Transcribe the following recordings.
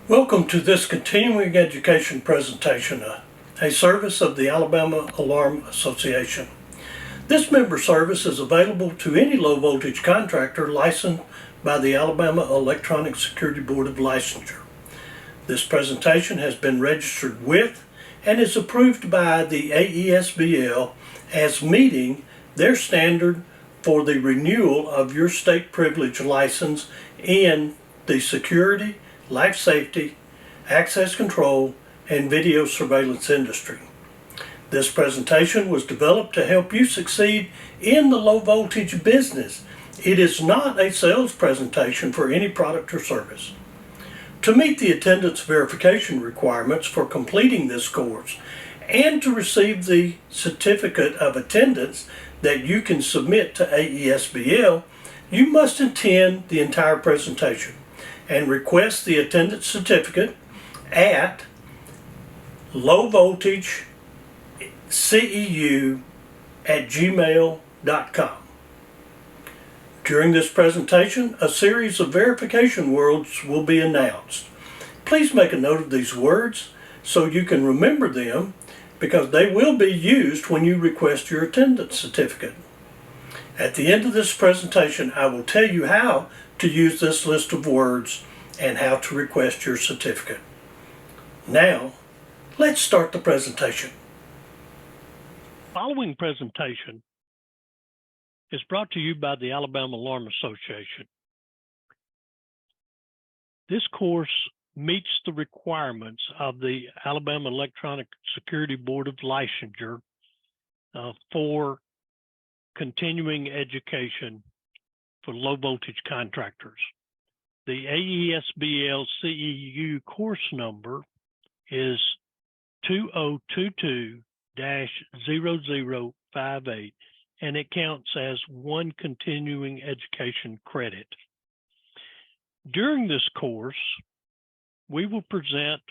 Welcome to this continuing education presentation, a service of the Alabama Alarm Association. This member service is available to any low voltage contractor licensed by the Alabama Electronic Security Board of Licensure. This presentation has been registered with and is approved by the AESBL as meeting their standard for the renewal of your state privilege license in the security, life safety, access control, and video surveillance industry. This presentation was developed to help you succeed in the low voltage business. It is not a sales presentation for any product or service. To meet the attendance verification requirements for completing this course and to receive the certificate of attendance that you can submit to AESBL, you must attend the entire presentation and request the attendance certificate at lowvoltageceu@gmail.com. During this presentation, a series of verification words will be announced. Please make a note of these words so you can remember them because they will be used when you request your attendance certificate. At the end of this presentation, I will tell you how to use this list of words and how to request your certificate. Now, let's start the presentation. The following presentation is brought to you by the Alabama Alarm Association. This course meets the requirements of the Alabama Electronic Security Board of Licensure for continuing education for low voltage contractors. The AESBL CEU course number is 2022-0058, and it counts as one continuing education credit. During this course, we will present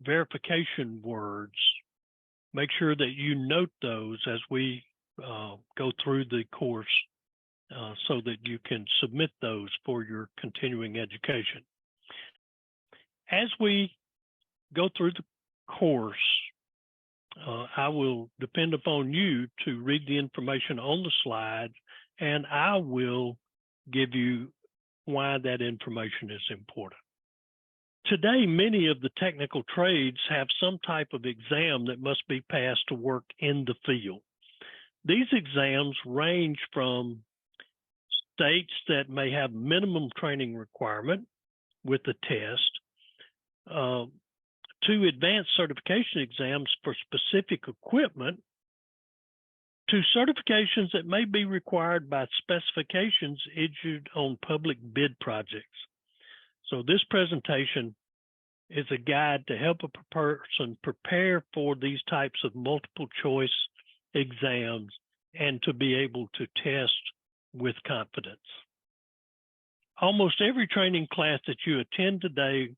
verification words. Make sure that you note those as we go through the course so that you can submit those for your continuing education. As we go through the course, I will depend upon you to read the information on the slide, and I will give you why that information is important. Today, many of the technical trades have some type of exam that must be passed to work in the field. These exams range from states that may have minimum training requirement with the test to advanced certification exams for specific equipment to certifications that may be required by specifications issued on public bid projects. So this presentation is a guide to help a person prepare for these types of multiple choice exams and to be able to test with confidence. Almost every training class that you attend today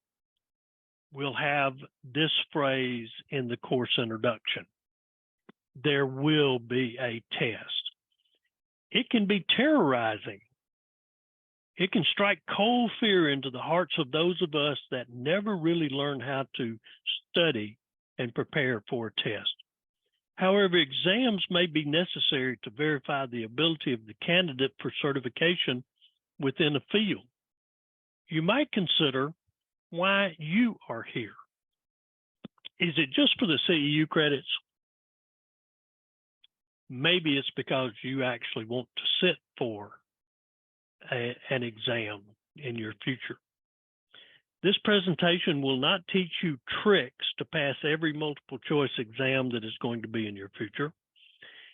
will have this phrase in the course introduction. There will be a test. It can be terrorizing. It can strike cold fear into the hearts of those of us that never really learn how to study and prepare for a test. However, exams may be necessary to verify the ability of the candidate for certification within a field. You might consider why you are here. Is it just for the CEU credits? Maybe it's because you actually want to sit for an exam in your future. This presentation will not teach you tricks to pass every multiple choice exam that is going to be in your future.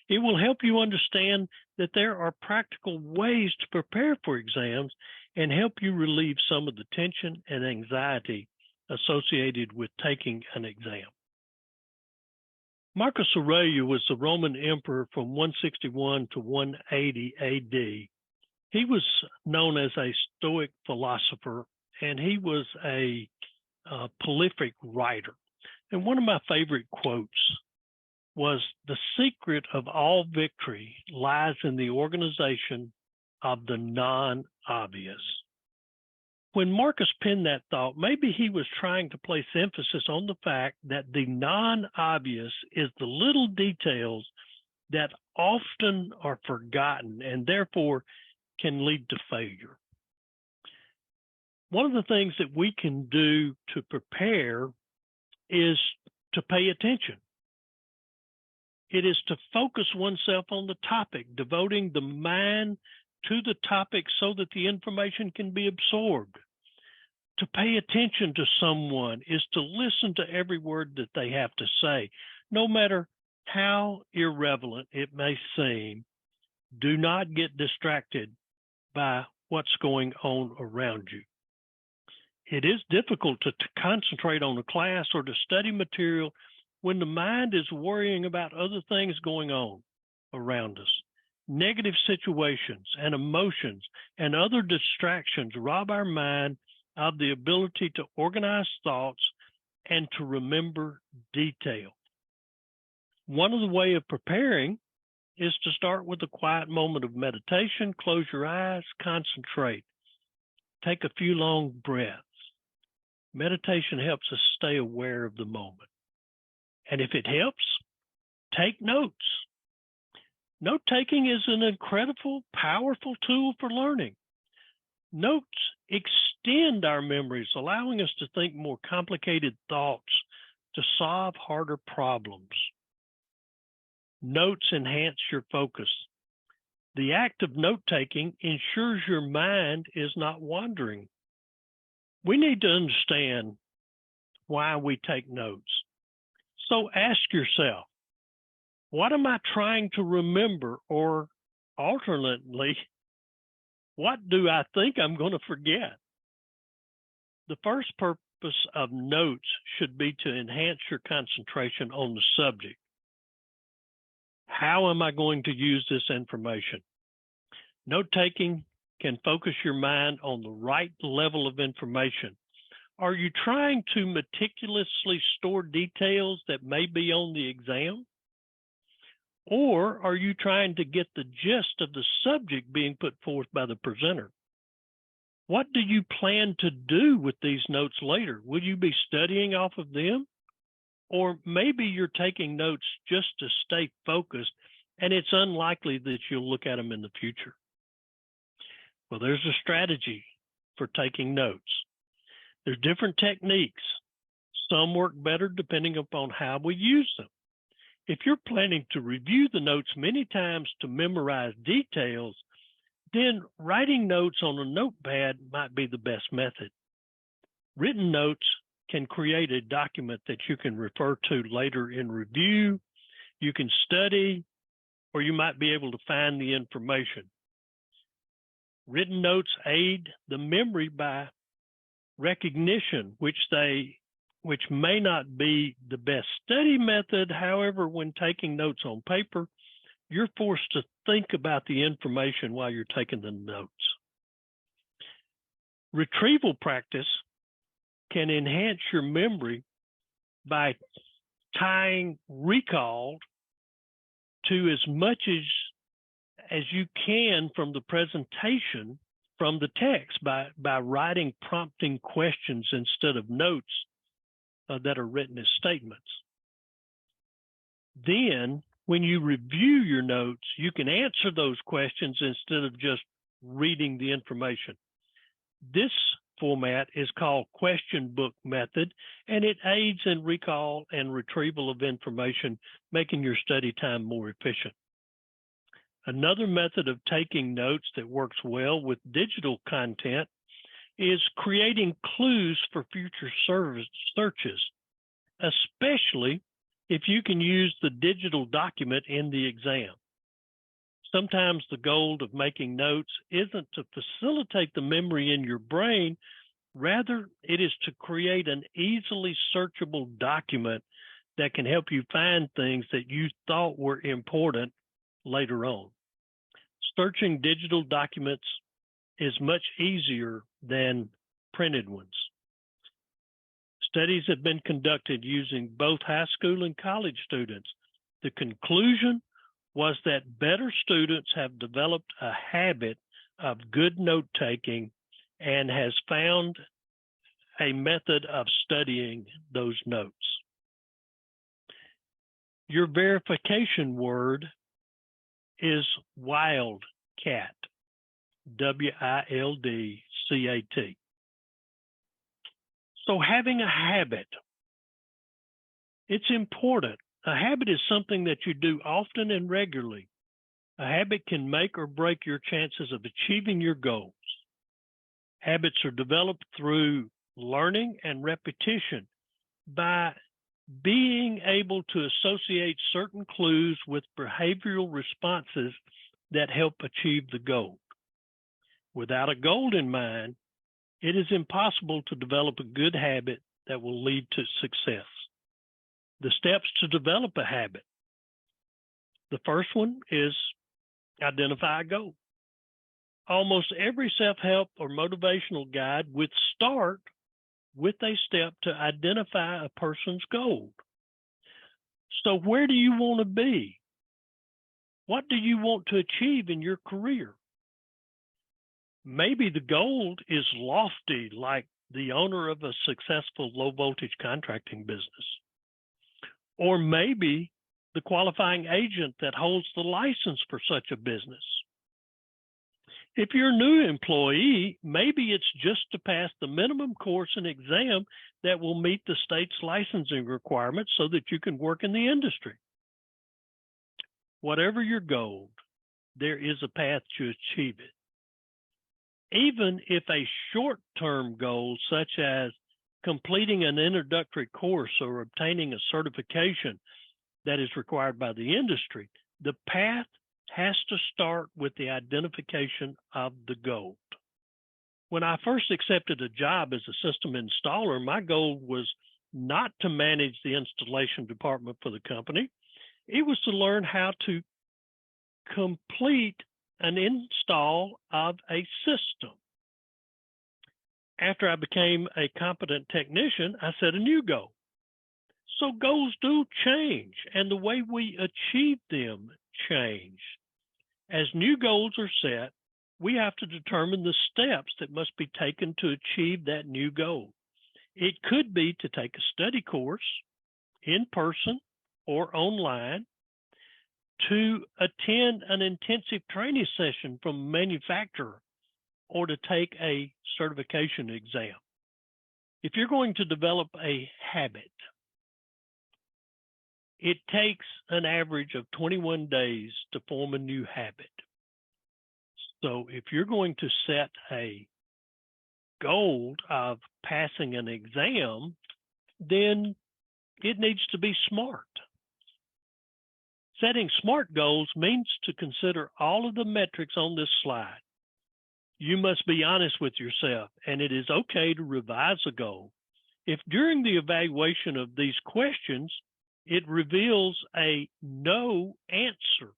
It will help you understand that there are practical ways to prepare for exams and help you relieve some of the tension and anxiety associated with taking an exam. Marcus Aurelius was the Roman emperor from 161 to 180 AD. He was known as a Stoic philosopher, and he was a prolific writer. And one of my favorite quotes was, "The secret of all victory lies in the organization of the non-obvious." When Marcus penned that thought, maybe he was trying to place emphasis on the fact that the non-obvious is the little details that often are forgotten and therefore can lead to failure. One of the things that we can do to prepare is to pay attention. It is to focus oneself on the topic, devoting the mind to the topic so that the information can be absorbed. To pay attention to someone is to listen to every word that they have to say, no matter how irrelevant it may seem. Do not get distracted by what's going on around you. It is difficult to concentrate on a class or to study material when the mind is worrying about other things going on around us. Negative situations and emotions and other distractions rob our mind of the ability to organize thoughts and to remember detail. One of the ways of preparing is to start with a quiet moment of meditation. Close your eyes, concentrate. Take a few long breaths. Meditation helps us stay aware of the moment. And if it helps, take notes. Note-taking is an incredible, powerful tool for learning. Notes extend our memories, allowing us to think more complicated thoughts, to solve harder problems. Notes enhance your focus. The act of note-taking ensures your mind is not wandering. We need to understand why we take notes. So ask yourself, what am I trying to remember? Or alternately, what do I think I'm going to forget? The first purpose of notes should be to enhance your concentration on the subject. How am I going to use this information? Note-taking can focus your mind on the right level of information. Are you trying to meticulously store details that may be on the exam? Or are you trying to get the gist of the subject being put forth by the presenter? What do you plan to do with these notes later? Will you be studying off of them? Or maybe you're taking notes just to stay focused, and it's unlikely that you'll look at them in the future. Well, there's a strategy for taking notes. There's different techniques. Some work better depending upon how we use them. If you're planning to review the notes many times to memorize details, then writing notes on a notepad might be the best method. Written notes can create a document that you can refer to later in review, you can study, or you might be able to find the information. Written notes aid the memory by recognition, which may not be the best study method. However, when taking notes on paper, you're forced to think about the information while you're taking the notes. Retrieval practice can enhance your memory by tying recall to as much as you can from the presentation from the text by writing prompting questions instead of notes that are written as statements. Then, when you review your notes, you can answer those questions instead of just reading the information. This format is called question book method, and it aids in recall and retrieval of information, making your study time more efficient. Another method of taking notes that works well with digital content is creating clues for future searches, especially if you can use the digital document in the exam. Sometimes the goal of making notes isn't to facilitate the memory in your brain, rather it is to create an easily searchable document that can help you find things that you thought were important later on. Searching digital documents is much easier than printed ones. Studies have been conducted using both high school and college students. The conclusion was that better students have developed a habit of good note-taking and has found a method of studying those notes. Your verification word is wildcat, W-I-L-D-C-A-T. So having a habit, it's important. A habit is something that you do often and regularly. A habit can make or break your chances of achieving your goals. Habits are developed through learning and repetition by being able to associate certain clues with behavioral responses that help achieve the goal. Without a goal in mind, it is impossible to develop a good habit that will lead to success. The steps to develop a habit. The first one is identify a goal. Almost every self-help or motivational guide would start with a step to identify a person's goal. So where do you want to be? What do you want to achieve in your career? Maybe the goal is lofty, like the owner of a successful low-voltage contracting business. Or maybe the qualifying agent that holds the license for such a business. If you're a new employee, maybe it's just to pass the minimum course and exam that will meet the state's licensing requirements so that you can work in the industry. Whatever your goal, there is a path to achieve it. Even if a short-term goal, such as completing an introductory course or obtaining a certification that is required by the industry, the path has to start with the identification of the goal. When I first accepted a job as a system installer, my goal was not to manage the installation department for the company. It was to learn how to complete an install of a system. After I became a competent technician, I set a new goal. So goals do change, and the way we achieve them change. As new goals are set, we have to determine the steps that must be taken to achieve that new goal. It could be to take a study course in person or online, to attend an intensive training session from a manufacturer, or to take a certification exam. If you're going to develop a habit, it takes an average of 21 days to form a new habit. So if you're going to set a goal of passing an exam, then it needs to be smart. Setting SMART goals means to consider all of the metrics on this slide. You must be honest with yourself, and it is okay to revise a goal. If during the evaluation of these questions, it reveals a no answer.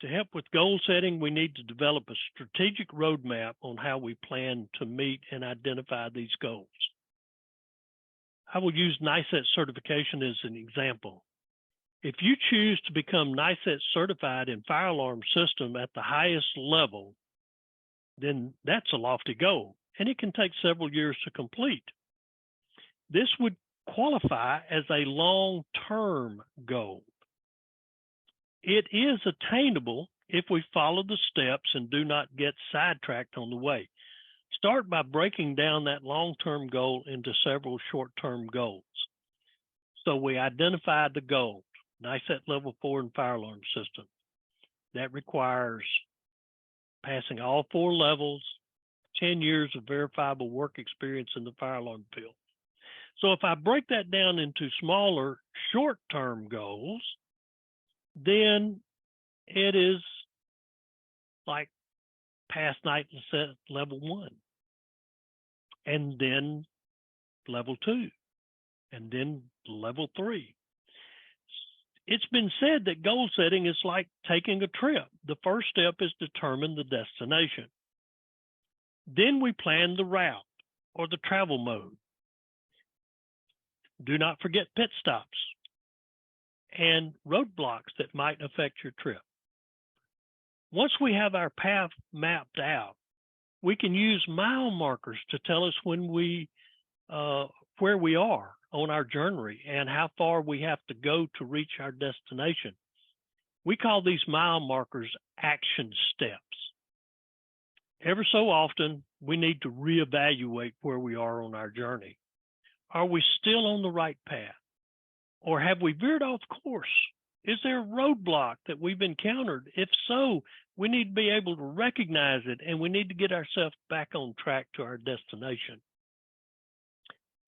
To help with goal setting, we need to develop a strategic roadmap on how we plan to meet and identify these goals. I will use NICET certification as an example. If you choose to become NICET certified in fire alarm system at the highest level, then that's a lofty goal, and it can take several years to complete. This would qualify as a long-term goal. It is attainable if we follow the steps and do not get sidetracked on the way. Start by breaking down that long-term goal into several short-term goals. So we identified the goal, NICET Level 4 in fire alarm system. That requires passing all 4 levels, 10 years of verifiable work experience in the fire alarm field. So if I break that down into smaller short-term goals, then it is like pass NICET Level 1, and then Level 2, and then Level 3. It's been said that goal setting is like taking a trip. The first step is determine the destination. Then we plan the route or the travel mode. Do not forget pit stops and roadblocks that might affect your trip. Once we have our path mapped out, We can use mile markers to tell us when where we are on our journey and how far we have to go to reach our destination. We call these mile markers action steps. Every so often, we need to reevaluate where we are on our journey. Are we still on the right path? Or have we veered off course? Is there a roadblock that we've encountered? If so, we need to be able to recognize it, and we need to get ourselves back on track to our destination.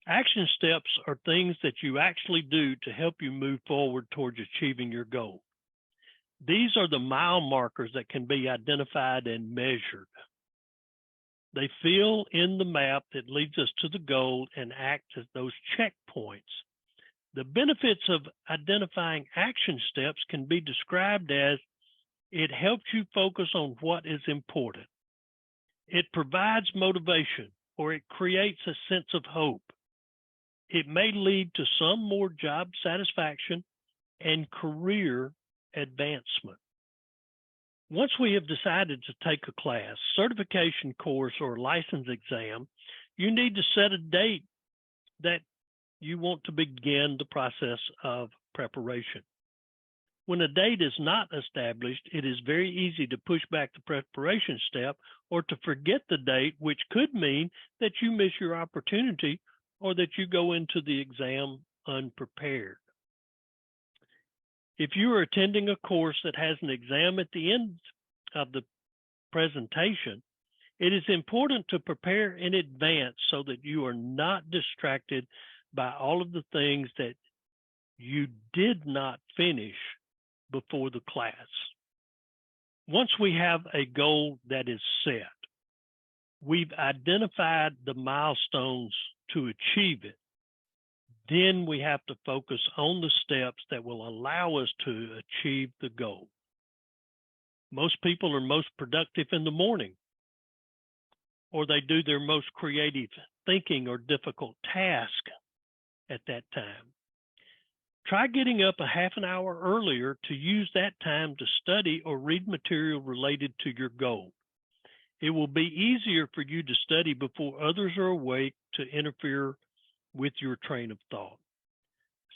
Action steps are things that you actually do to help you move forward towards achieving your goal. These are the mile markers that can be identified and measured. They fill in the map that leads us to the goal and act as those checkpoints. The benefits of identifying action steps can be described as it helps you focus on what is important. It provides motivation, or it creates a sense of hope. It may lead to some more job satisfaction and career advancement. Once we have decided to take a class, certification course, or license exam, you need to set a date that you want to begin the process of preparation. When a date is not established, it is very easy to push back the preparation step or to forget the date, which could mean that you miss your opportunity or that you go into the exam unprepared. If you are attending a course that has an exam at the end of the presentation, it is important to prepare in advance so that you are not distracted by all of the things that you did not finish before the class. Once we have a goal that is set, we've identified the milestones to achieve it. Then we have to focus on the steps that will allow us to achieve the goal. Most people are most productive in the morning, or they do their most creative thinking or difficult task at that time. Try getting up a half an hour earlier to use that time to study or read material related to your goal. It will be easier for you to study before others are awake to interfere with your train of thought.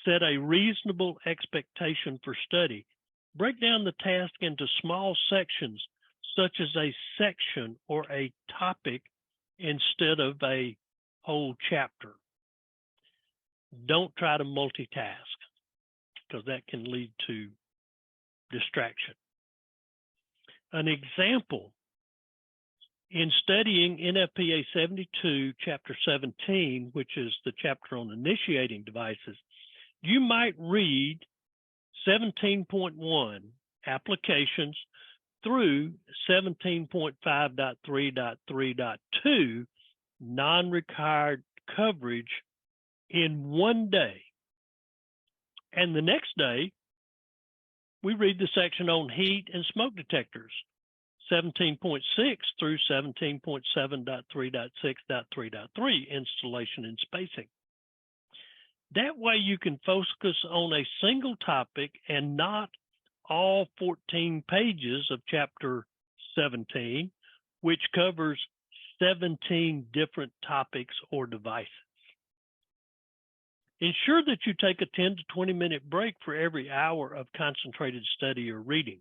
Set a reasonable expectation for study. Break down the task into small sections, such as a section or a topic instead of a whole chapter. Don't try to multitask, because that can lead to distraction. An example, in studying NFPA 72, Chapter 17, which is the chapter on initiating devices, you might read 17.1 applications through 17.5.3.3.2 non-required coverage in one day. And the next day, we read the section on heat and smoke detectors, 17.6 through 17.7.3.6.3.3, installation and spacing. That way you can focus on a single topic and not all 14 pages of chapter 17, which covers 17 different topics or devices. Ensure that you take a 10 to 20 minute break for every hour of concentrated study or reading.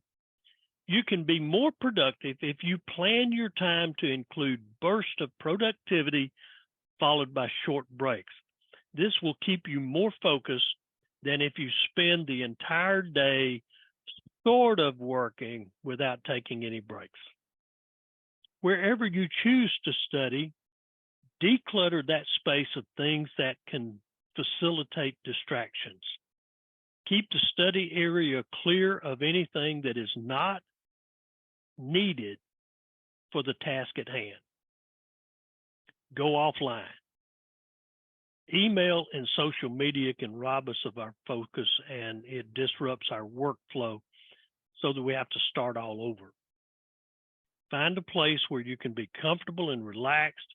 You can be more productive if you plan your time to include bursts of productivity followed by short breaks. This will keep you more focused than if you spend the entire day sort of working without taking any breaks. Wherever you choose to study, declutter that space of things that can facilitate distractions. Keep the study area clear of anything that is not needed for the task at hand. Go offline. Email and social media can rob us of our focus, and it disrupts our workflow so that we have to start all over. Find a place where you can be comfortable and relaxed.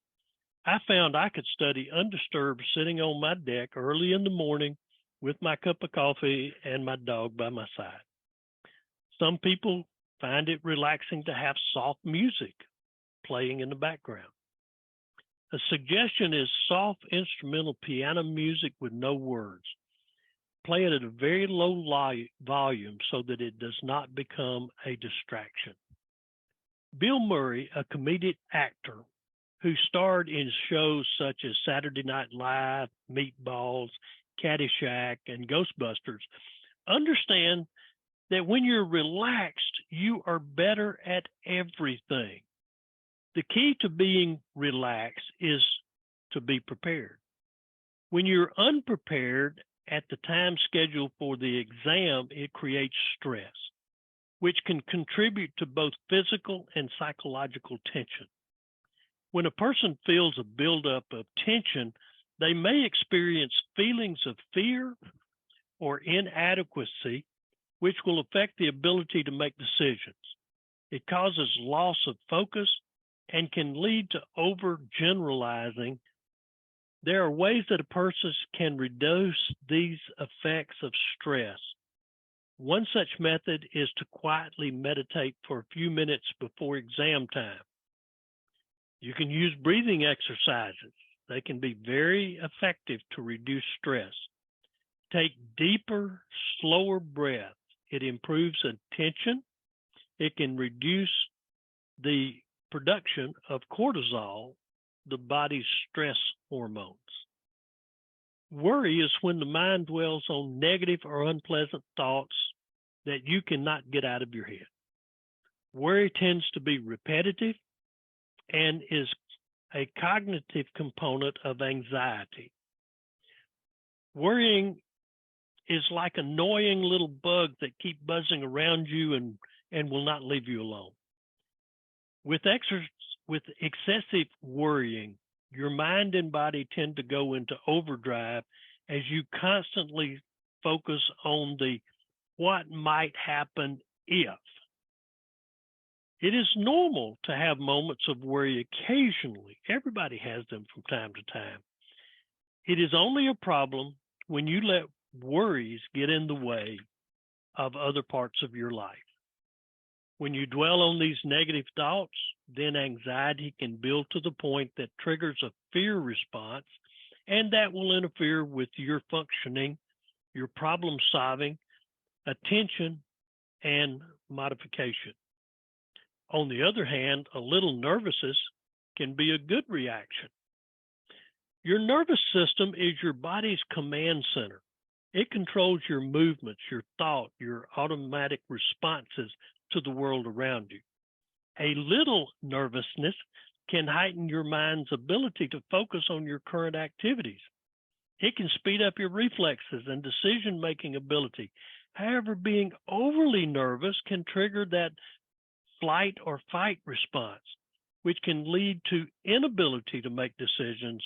I found I could study undisturbed sitting on my deck early in the morning with my cup of coffee and my dog by my side. Some people find it relaxing to have soft music playing in the background. A suggestion is soft instrumental piano music with no words. Play it at a very low volume so that it does not become a distraction. Bill Murray, a comedic actor who starred in shows such as Saturday Night Live, Meatballs, Caddyshack, and Ghostbusters, understand that when you're relaxed, you are better at everything. The key to being relaxed is to be prepared. When you're unprepared at the time scheduled for the exam, it creates stress, which can contribute to both physical and psychological tension. When a person feels a buildup of tension, they may experience feelings of fear or inadequacy, which will affect the ability to make decisions. It causes loss of focus and can lead to overgeneralizing. There are ways that a person can reduce these effects of stress. One such method is to quietly meditate for a few minutes before exam time. You can use breathing exercises. They can be very effective to reduce stress. Take deeper, slower breaths. It improves attention. It can reduce the production of cortisol, the body's stress hormones. Worry is when the mind dwells on negative or unpleasant thoughts that you cannot get out of your head. Worry tends to be repetitive and is a cognitive component of anxiety. Worrying is like an annoying little bug that keeps buzzing around you and will not leave you alone. With excessive worrying, your mind and body tend to go into overdrive as you constantly focus on the what might happen if. It is normal to have moments of worry occasionally. Everybody has them from time to time. It is only a problem when you let worries get in the way of other parts of your life. When you dwell on these negative thoughts, then anxiety can build to the point that triggers a fear response, and that will interfere with your functioning, your problem solving, attention, and modification. On the other hand, a little nervousness can be a good reaction. Your nervous system is your body's command center. It controls your movements, your thought, your automatic responses to the world around you. A little nervousness can heighten your mind's ability to focus on your current activities. It can speed up your reflexes and decision-making ability. However, being overly nervous can trigger that flight or fight response, which can lead to inability to make decisions.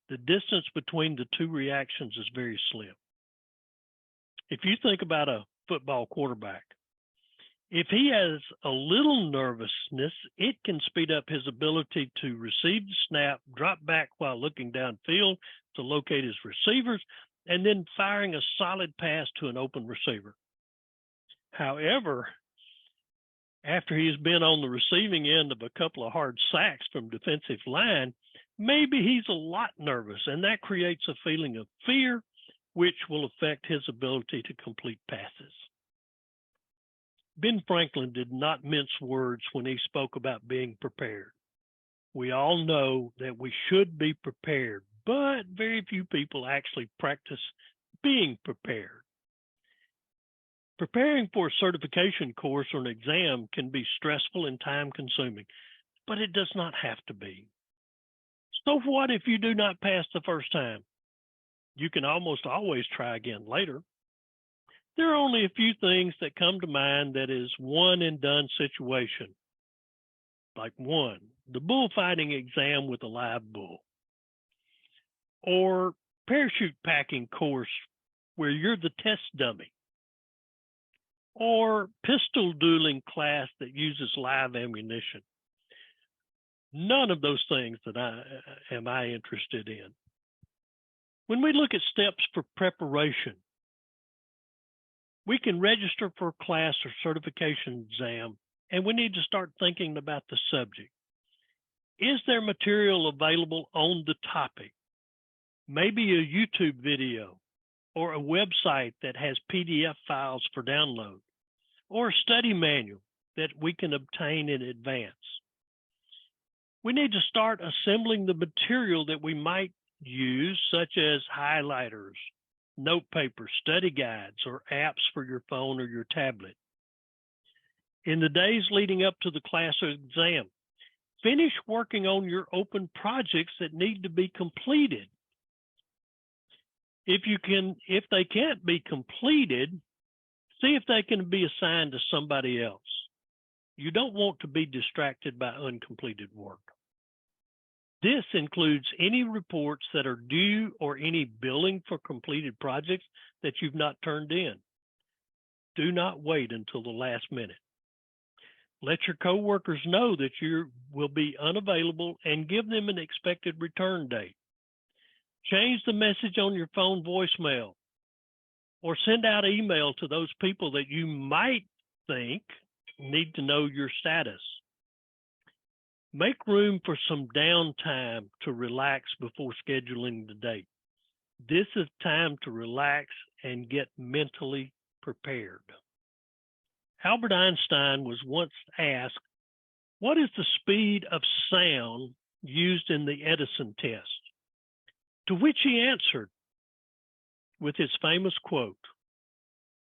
The distance between the two reactions is very slim. If you think about a football quarterback, if he has a little nervousness, it can speed up his ability to receive the snap, drop back while looking downfield to locate his receivers, and then firing a solid pass to an open receiver. However, after he's been on the receiving end of a couple of hard sacks from defensive line, maybe he's a lot nervous, and that creates a feeling of fear, which will affect his ability to complete passes. Ben Franklin did not mince words when he spoke about being prepared. We all know that we should be prepared, but very few people actually practice being prepared. Preparing for a certification course or an exam can be stressful and time-consuming, but it does not have to be. So what if you do not pass the first time? You can almost always try again later. There are only a few things that come to mind that is one-and-done situation. Like one, the bullfighting exam with a live bull. Or parachute packing course where you're the test dummy. Or pistol dueling class that uses live ammunition. None of those things that am I interested in. When we look at steps for preparation, we can register for a class or certification exam, and we need to start thinking about the subject. Is there material available on the topic? Maybe a YouTube video or a website that has PDF files for download, or a study manual that we can obtain in advance. We need to start assembling the material that we might use, such as highlighters, note paper, study guides, or apps for your phone or your tablet. In the days leading up to the class or exam, finish working on your open projects that need to be completed. If they can't be completed, see if they can be assigned to somebody else. You don't want to be distracted by uncompleted work. This includes any reports that are due or any billing for completed projects that you've not turned in. Do not wait until the last minute. Let your coworkers know that you will be unavailable and give them an expected return date. Change the message on your phone voicemail or send out email to those people that you might think need to know your status. Make room for some downtime to relax before scheduling the date. This is time to relax and get mentally prepared. Albert Einstein was once asked, "What is the speed of sound used in the Edison test?" To which he answered with his famous quote,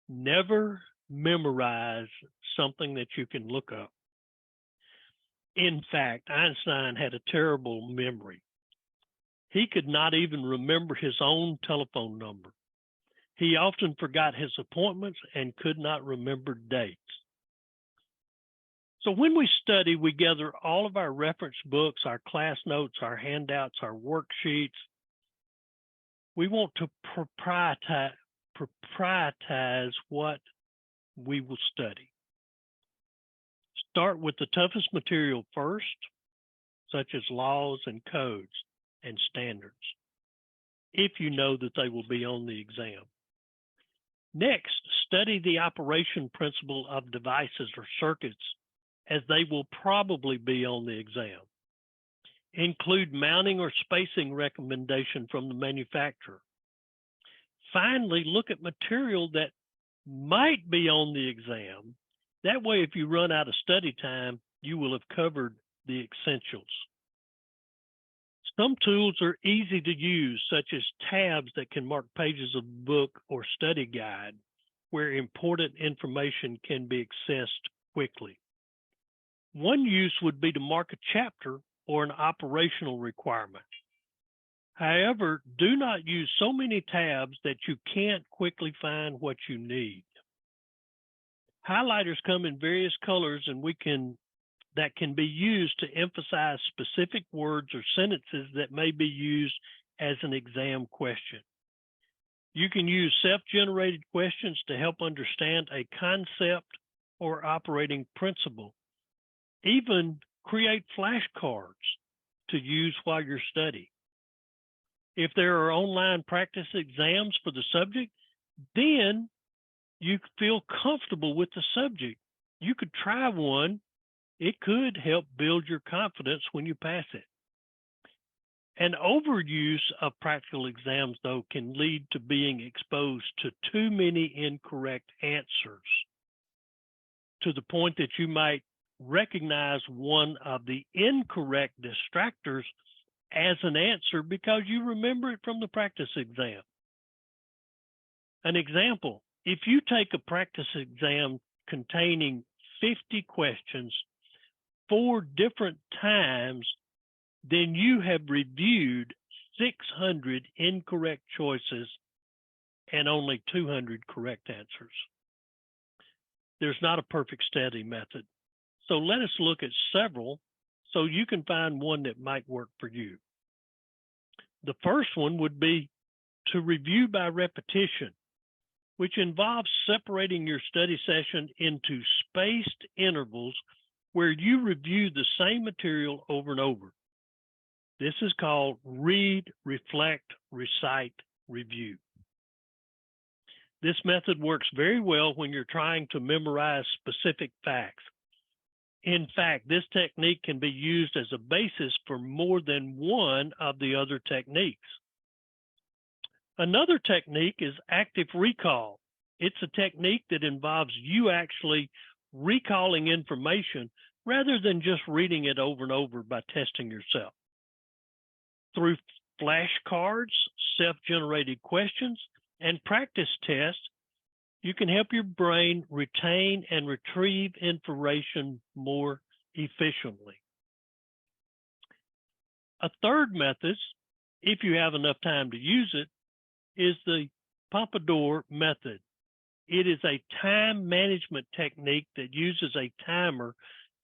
"Never memorize something that you can look up." In fact, Einstein had a terrible memory. He could not even remember his own telephone number. He often forgot his appointments and could not remember dates. So when we study, we gather all of our reference books, our class notes, our handouts, our worksheets. We want to prioritize what we will study. Start with the toughest material first, such as laws and codes and standards, if you know that they will be on the exam. Next, study the operation principle of devices or circuits, as they will probably be on the exam. Include mounting or spacing recommendation from the manufacturer. Finally, look at material that might be on the exam. That way, if you run out of study time, you will have covered the essentials. Some tools are easy to use, such as tabs that can mark pages of book or study guide, where important information can be accessed quickly. One use would be to mark a chapter or an operational requirement. However, do not use so many tabs that you can't quickly find what you need. Highlighters come in various colors and that can be used to emphasize specific words or sentences that may be used as an exam question. You can use self-generated questions to help understand a concept or operating principle. Even create flashcards to use while you're studying. If there are online practice exams for the subject, then you feel comfortable with the subject. You could try one. It could help build your confidence when you pass it. An overuse of practical exams, though, can lead to being exposed to too many incorrect answers, to the point that you might recognize one of the incorrect distractors as an answer because you remember it from the practice exam. An example, if you take a practice exam containing 50 questions 4 different times, then you have reviewed 600 incorrect choices and only 200 correct answers. There's not a perfect study method. So let us look at several so you can find one that might work for you. The first one would be to review by repetition, which involves separating your study session into spaced intervals where you review the same material over and over. This is called read, reflect, recite, review. This method works very well when you're trying to memorize specific facts. In fact, this technique can be used as a basis for more than one of the other techniques. Another technique is active recall. It's a technique that involves you actually recalling information rather than just reading it over and over by testing yourself. Through flashcards, self-generated questions, and practice tests, you can help your brain retain and retrieve information more efficiently. A third method, if you have enough time to use it, is the Pomodoro method. It is a time management technique that uses a timer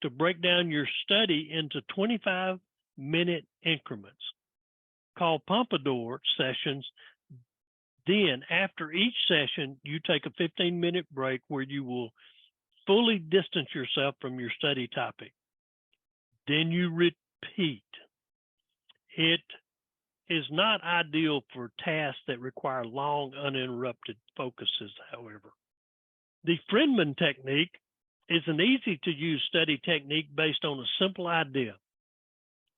to break down your study into 25-minute increments called Pomodoro sessions. Then, after each session, you take a 15-minute break where you will fully distance yourself from your study topic. Then you repeat. It is not ideal for tasks that require long, uninterrupted focuses, however. The Friedman technique is an easy-to-use study technique based on a simple idea.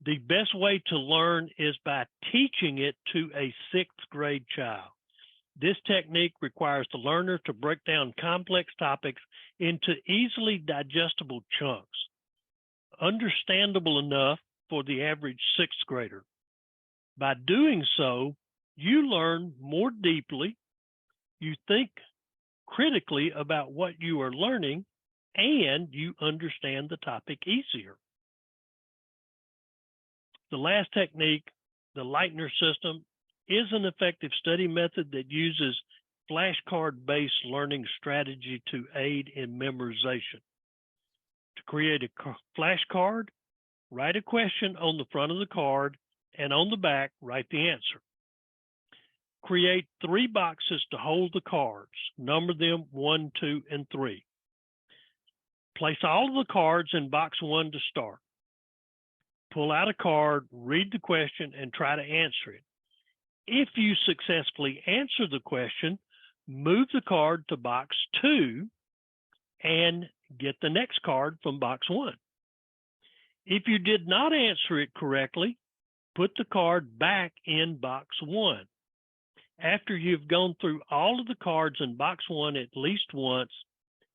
The best way to learn is by teaching it to a sixth grade child. This technique requires the learner to break down complex topics into easily digestible chunks, understandable enough for the average sixth grader. By doing so, you learn more deeply, you think critically about what you are learning, and you understand the topic easier. The last technique, the Leitner system, is an effective study method that uses flashcard-based learning strategy to aid in memorization. To create a flashcard, write a question on the front of the card, and on the back, write the answer. Create 3 boxes to hold the cards. Number them 1, 2, and 3. Place all of the cards in box 1 to start. Pull out a card, read the question, and try to answer it. If you successfully answer the question, move the card to box 2 and get the next card from box 1. If you did not answer it correctly, put the card back in box 1. After you've gone through all of the cards in box 1 at least once,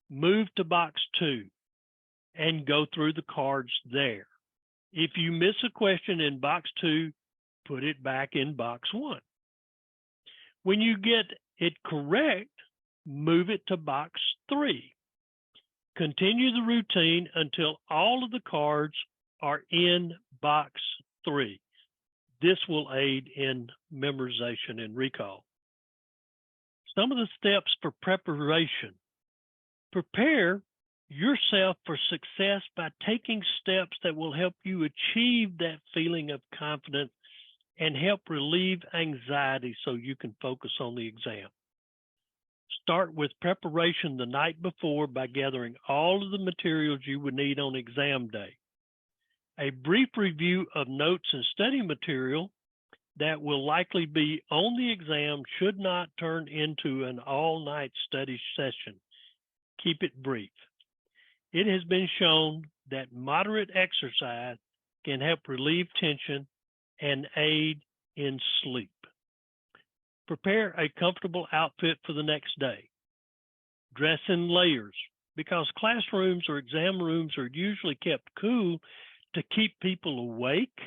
move to box 2 and go through the cards there. If you miss a question in box 2, put it back in box 1. When you get it correct, move it to box 3. Continue the routine until all of the cards are in box 3. This will aid in memorization and recall. Some of the steps for preparation. Prepare yourself for success by taking steps that will help you achieve that feeling of confidence and help relieve anxiety so you can focus on the exam. Start with preparation the night before by gathering all of the materials you would need on exam day. A brief review of notes and study material that will likely be on the exam should not turn into an all-night study session. Keep it brief. It has been shown that moderate exercise can help relieve tension and aid in sleep. Prepare a comfortable outfit for the next day. Dress in layers because classrooms or exam rooms are usually kept cool to keep people awake.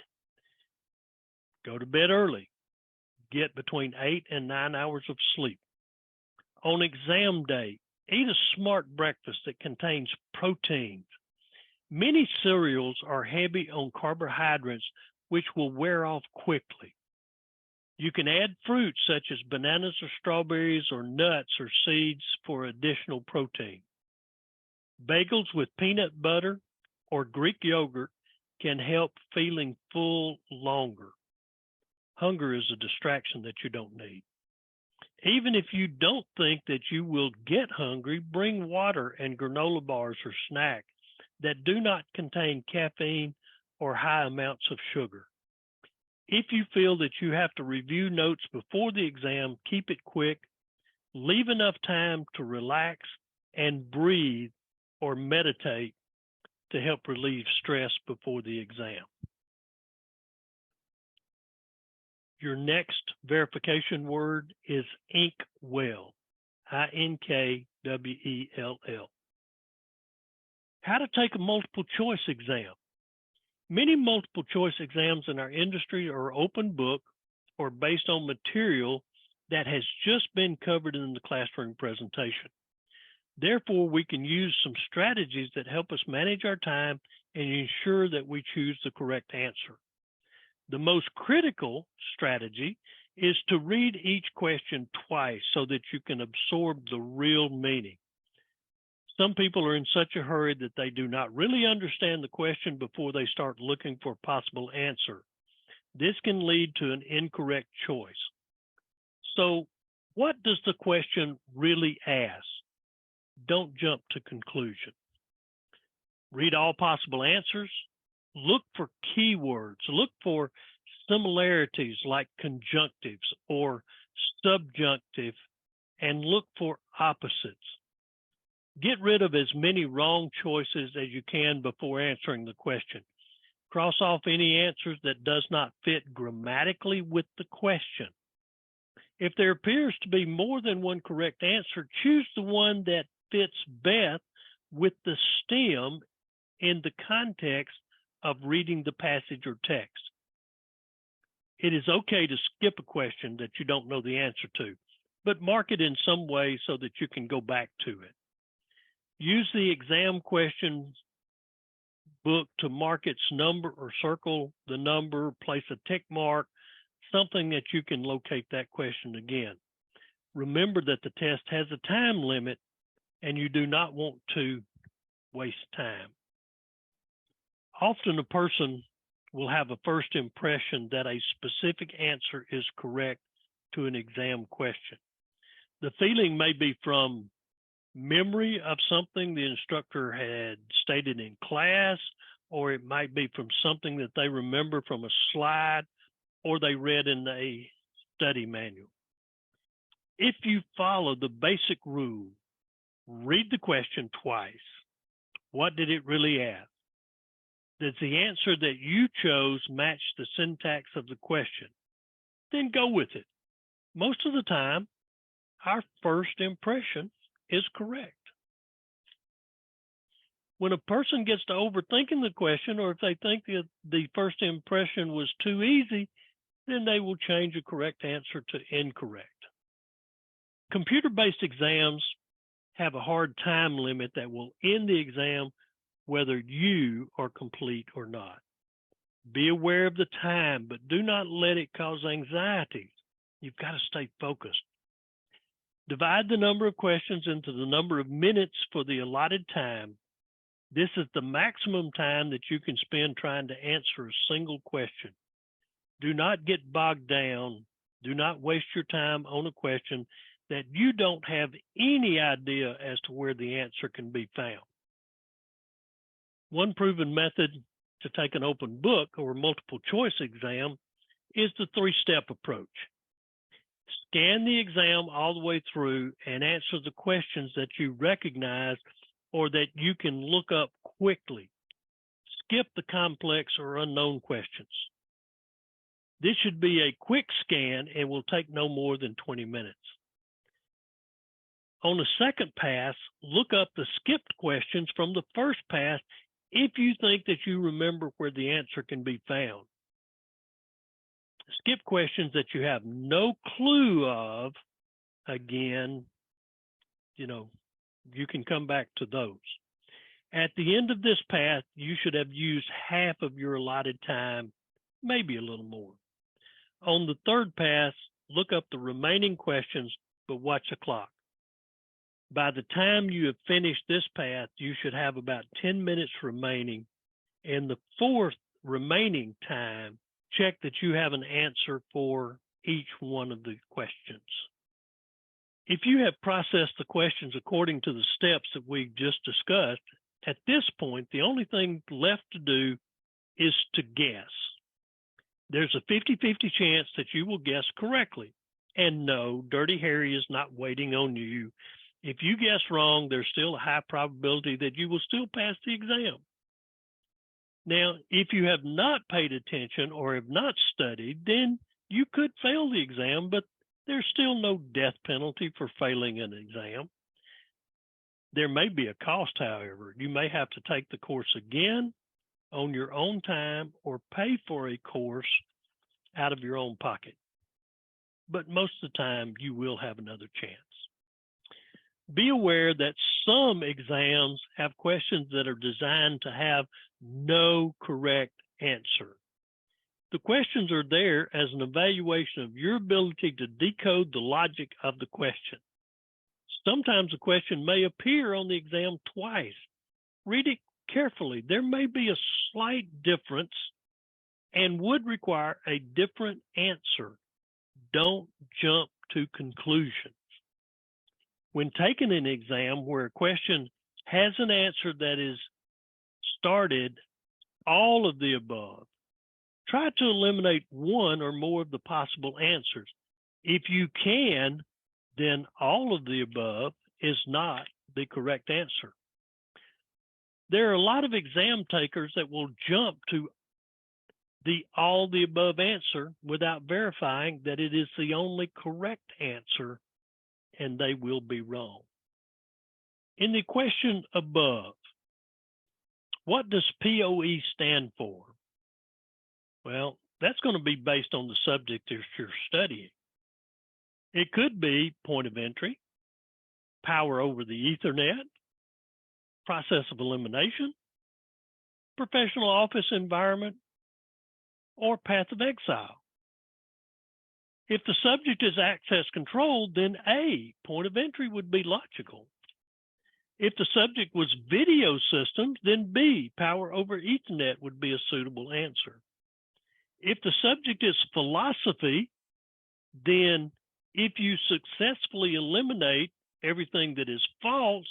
Go to bed early. Get between 8 and 9 hours of sleep. On exam day, eat a smart breakfast that contains proteins. Many cereals are heavy on carbohydrates, which will wear off quickly. You can add fruits such as bananas or strawberries or nuts or seeds for additional protein. Bagels with peanut butter or Greek yogurt can help feeling full longer. Hunger is a distraction that you don't need. Even if you don't think that you will get hungry, bring water and granola bars or snacks that do not contain caffeine or high amounts of sugar. If you feel that you have to review notes before the exam, keep it quick. Leave enough time to relax and breathe or meditate to help relieve stress before the exam. Your next verification word is inkwell, I-N-K-W-E-L-L. How to take a multiple choice exam. Many multiple choice exams in our industry are open book or based on material that has just been covered in the classroom presentation. Therefore, we can use some strategies that help us manage our time and ensure that we choose the correct answer. The most critical strategy is to read each question twice so that you can absorb the real meaning. Some people are in such a hurry that they do not really understand the question before they start looking for a possible answer. This can lead to an incorrect choice. So, what does the question really ask? Don't jump to conclusion. Read all possible answers. Look for keywords. Look for similarities like conjunctives or subjunctive, and look for opposites. Get rid of as many wrong choices as you can before answering the question. Cross off any answers that does not fit grammatically with the question. If there appears to be more than one correct answer, choose the one that fits best with the stem in the context of reading the passage or text. It is okay to skip a question that you don't know the answer to, but mark it in some way so that you can go back to it. Use the exam questions book to mark its number or circle the number, place a tick mark, something that you can locate that question again. Remember that the test has a time limit and you do not want to waste time. Often a person will have a first impression that a specific answer is correct to an exam question. The feeling may be from memory of something the instructor had stated in class, or it might be from something that they remember from a slide or they read in a study manual. If you follow the basic rule, read the question twice. What did it really ask? Does the answer that you chose match the syntax of the question? Then go with it. Most of the time, our first impression is correct. When a person gets to overthinking the question, or if they think that the first impression was too easy, then they will change a correct answer to incorrect. Computer-based exams have a hard time limit that will end the exam whether you are complete or not. Be aware of the time, but do not let it cause anxiety. You've got to stay focused. Divide the number of questions into the number of minutes for the allotted time. This is the maximum time that you can spend trying to answer a single question. Do not get bogged down. Do not waste your time on a question that you don't have any idea as to where the answer can be found. One proven method to take an open book or multiple choice exam is the three-step approach. Scan the exam all the way through and answer the questions that you recognize or that you can look up quickly. Skip the complex or unknown questions. This should be a quick scan and will take no more than 20 minutes. On the second pass, look up the skipped questions from the first pass if you think that you remember where the answer can be found. Skip questions that you have no clue of, again, you can come back to those. At the end of this path, you should have used half of your allotted time, maybe a little more. On the third pass, look up the remaining questions, but watch the clock. By the time you have finished this path, you should have about 10 minutes remaining. And the fourth remaining time, check that you have an answer for each one of the questions. If you have processed the questions according to the steps that we just discussed, at this point, the only thing left to do is to guess. There's a 50-50 chance that you will guess correctly. And no, Dirty Harry is not waiting on you. If you guess wrong, there's still a high probability that you will still pass the exam. Now, if you have not paid attention or have not studied, then you could fail the exam, but there's still no death penalty for failing an exam. There may be a cost, however. You may have to take the course again on your own time or pay for a course out of your own pocket. But most of the time, you will have another chance. Be aware that some exams have questions that are designed to have no correct answer. The questions are there as an evaluation of your ability to decode the logic of the question. Sometimes a question may appear on the exam twice. Read it carefully. There may be a slight difference and would require a different answer. Don't jump to conclusions. When taking an exam where a question has an answer that is started all of the above, try to eliminate one or more of the possible answers. If you can, then all of the above is not the correct answer. There are a lot of exam takers that will jump to the all the above answer without verifying that it is the only correct answer, and they will be wrong. In the question above, what does POE stand for? Well, that's going to be based on the subject that you're studying. It could be point of entry, power over the Ethernet, process of elimination, professional office environment, or path of exile. If the subject is access control, then A, point of entry, would be logical. If the subject was video systems, then B, power over Ethernet, would be a suitable answer. If the subject is philosophy, then if you successfully eliminate everything that is false,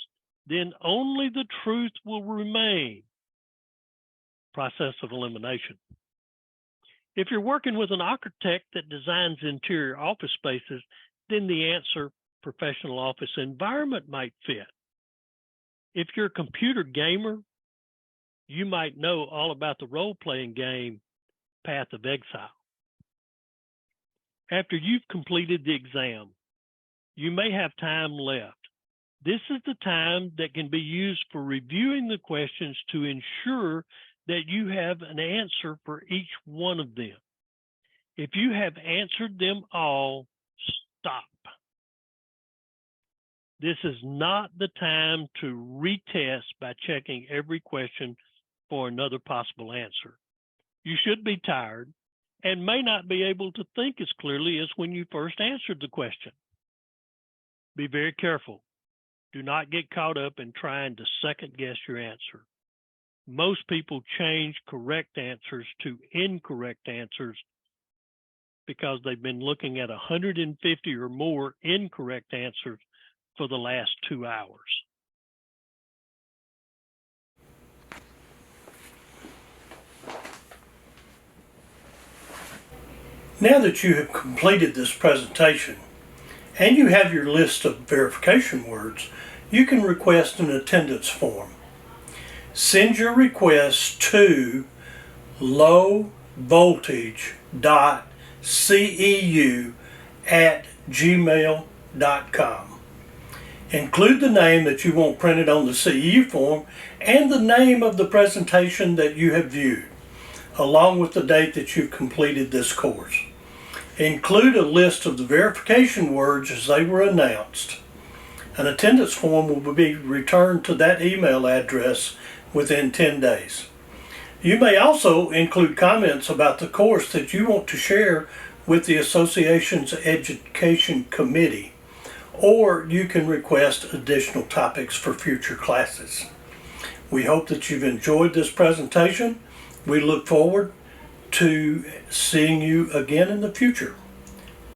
then only the truth will remain. Process of elimination. If you're working with an architect that designs interior office spaces, then the answer professional office environment might fit. If you're a computer gamer, you might know all about the role-playing game Path of Exile. After you've completed the exam, you may have time left. This is the time that can be used for reviewing the questions to ensure that you have an answer for each one of them. If you have answered them all, stop. This is not the time to retest by checking every question for another possible answer. You should be tired and may not be able to think as clearly as when you first answered the question. Be very careful. Do not get caught up in trying to second guess your answer. Most people change correct answers to incorrect answers because they've been looking at 150 or more incorrect answers for the last 2 hours. Now that you have completed this presentation and you have your list of verification words, you can request an attendance form. Send your request to lowvoltage.ceu@gmail.com. Include the name that you want printed on the CEU form and the name of the presentation that you have viewed, along with the date that you've completed this course. Include a list of the verification words as they were announced. An attendance form will be returned to that email address within 10 days. You may also include comments about the course that you want to share with the association's education committee, or you can request additional topics for future classes. We hope that you've enjoyed this presentation. We look forward to seeing you again in the future.